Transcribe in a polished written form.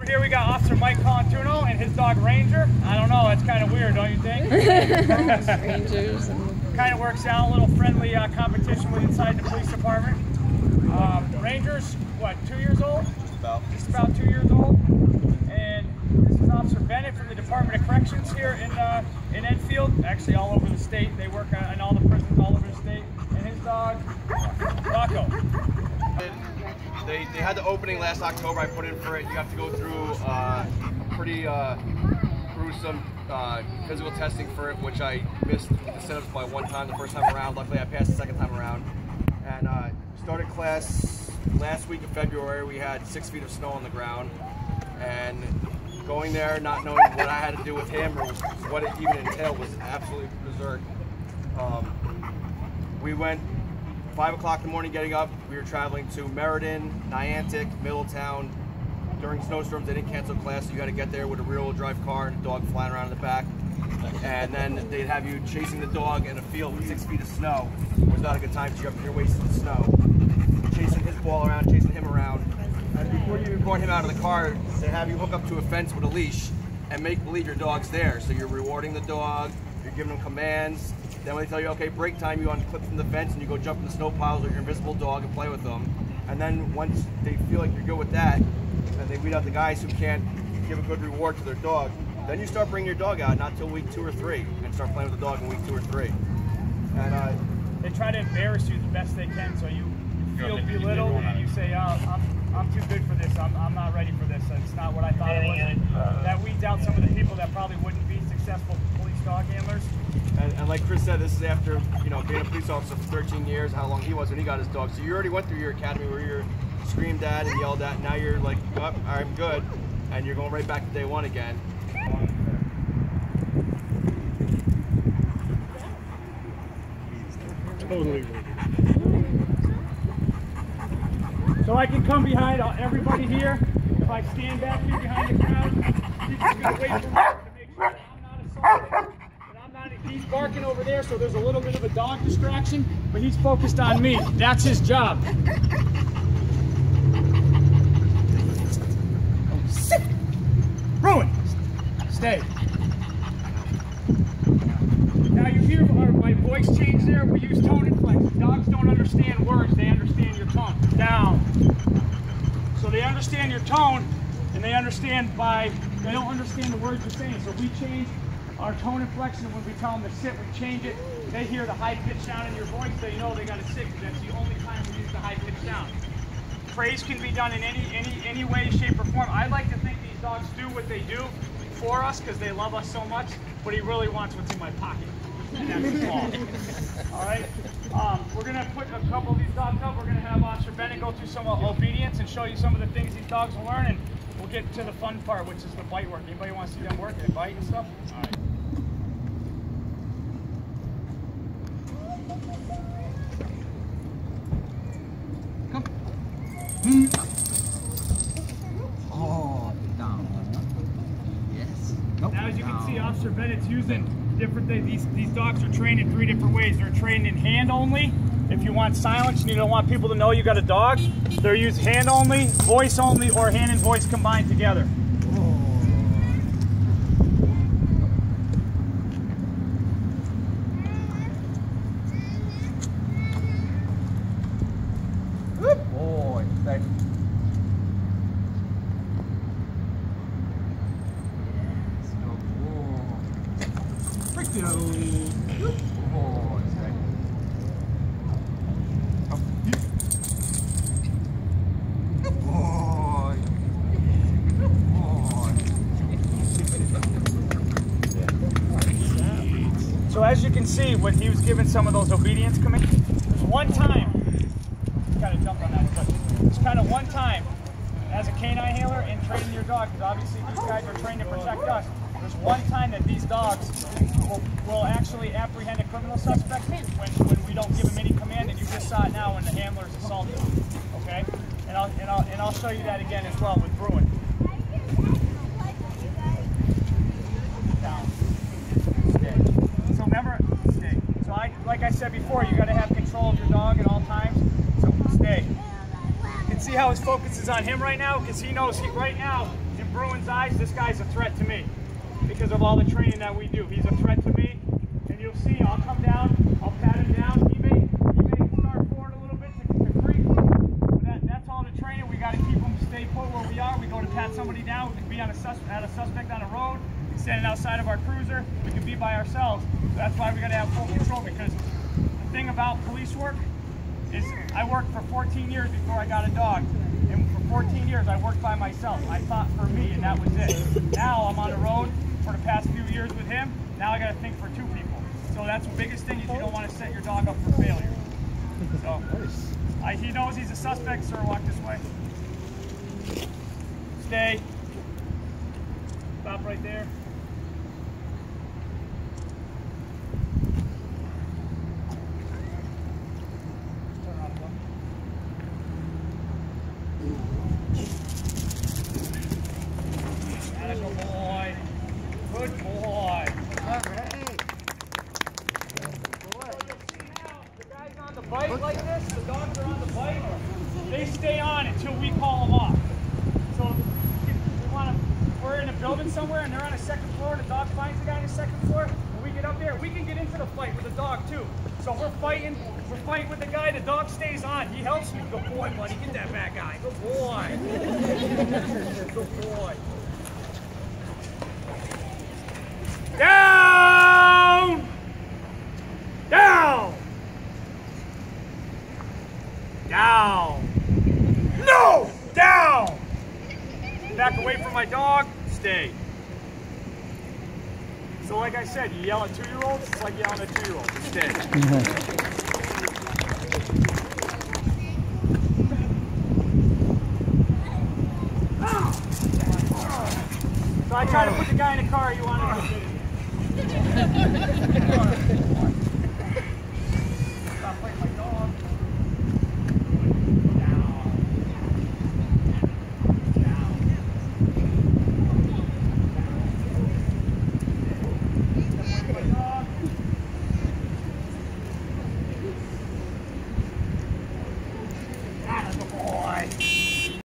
here we got Officer Mike Colantuno and his dog Ranger. I don't know, that's kind of weird, don't you think? Rangers. Kind of works out, a little friendly competition with inside the police department. Ranger's, what, 2 years old? Just about 2 years old. And this is Officer Bennett from the Department of Corrections here in Enfield. Actually all over the state. They work in all the prisons all over the state. And his dog, Rocco. They had the opening last October. I put in for it. You have to go through pretty gruesome physical testing for it, which I missed the setups by one time the first time around. Luckily, I passed the second time around. And started class last week of February. We had 6 feet of snow on the ground, and going there, not knowing what I had to do with him or what it even entailed, was absolutely berserk. We went 5 o'clock in the morning getting up. We were traveling to Meriden, Niantic, Middletown. During snowstorms, they didn't cancel class, so you had to get there with a rear-wheel drive car and a dog flying around in the back. And then they'd have you chasing the dog in a field with 6 feet of snow. It was not a good time because you're up to your waist in the snow. Chasing his ball around, chasing him around. And before you brought him out of the car, they have you hook up to a fence with a leash and make believe your dog's there. So you're rewarding the dog, you're giving him commands. Then when they tell you, okay, break time, you unclip from the fence and you go jump in the snow piles with your invisible dog and play with them. And then once they feel like you're good with that, and they weed out the guys who can't give a good reward to their dog, then you start bringing your dog out, not till week 2 or 3, and start playing with the dog in week 2 or 3. And they try to embarrass you the best they can, so you feel belittled and you say, oh, I'm too good for this, I'm not ready for this, it's not what I thought it was. That weeds out some of the people that probably wouldn't be successful police dog handlers. And like Chris said, this is after, you know, being a police officer for 13 years, how long he was when he got his dog. So you already went through your academy where you're screamed at and yelled at, and now you're like, oh, I'm good, and you're going right back to day one again. Totally. So I can come behind everybody here. If I stand back here behind the crowd, he's just going to wait for me to make sure that I'm not assaulted. He's barking over there, so there's a little bit of a dog distraction, but he's focused on me. That's his job. Sit! Bruin! Stay. Now you hear my voice change there? We use tone inflection. Dogs don't understand words, they understand your tone. Down. So they understand your tone, and they understand they don't understand the words you're saying, so we change our tone inflection. When we tell them to sit, we change it. They hear the high pitch sound in your voice, they know they got to sit, because that's the only time we use the high pitch sound. Praise can be done in any way, shape, or form. I like to think these dogs do what they do for us because they love us so much, but he really wants what's in my pocket, and that's small. All right? We're going to put a couple of these dogs up. We're going to have Officer Bennett go through some obedience and show you some of the things these dogs will learn, and we'll get to the fun part, which is the bite work. Anybody want to see them work and bite and stuff? All right. Come. Oh, down. Yes. Nope. Now, as you can see, Officer Bennett's using different things. These dogs are trained in 3 different ways. They're trained in hand only. If you want silence and you don't want people to know you got a dog, they're used hand only, voice only, or hand and voice combined together. Oh, that. So as you can see, when he was given some of those obedience commands, there's one time, kind of jumped on that, but there's kind of one time as a canine handler and training your dog, because obviously these guys are trained to protect us. There's one time that these dogs will actually apprehend a criminal suspect when we don't give them any command, and you just saw it now when the handler's assaulted them. Okay? And I'll show you that again as well with Bruin. Down. Stay. So remember, stay. So like I said before, you got to have control of your dog at all times. So stay. You can see how his focus is on him right now, because he knows right now, Bruin's eyes, this guy's a threat to me because of all the training that we do. He's a threat to me, and you'll see, I'll come down, I'll pat him down. He may start forward a little bit to creep, but that's all the training. We got to keep him stay put where we are. We go to pat somebody down, we can be at a suspect on a road, standing outside of our cruiser, we can be by ourselves. So that's why we got to have full control, because the thing about police work is I worked for 14 years before I got a dog. And for 14 years, I worked by myself. I thought for me, and that was it. Now I'm on the road for the past few years with him. Now I got to think for two people. So that's the biggest thing, is you don't want to set your dog up for failure. So he knows he's a suspect, sir. Walk this way. Stay. Stop right there. Good boy. Good boy. All right. The guys on the bite like this, the dogs are on the bite, they stay on until we call them off. So we're in a building somewhere and they're on the second floor, the dog finds the guy on the second floor, and we get up there, we can get into the fight with the dog too. So we're fighting with the guy, the dog stays on, he helps me. Good boy, buddy, get that back guy. Good boy. Good boy. Down! Down! Down! No! Down! Back away from my dog, stay. So like I said, you yell at 2-year-olds, it's like yelling at 2-year-olds, stay. So I try to put the guy in the car you want to.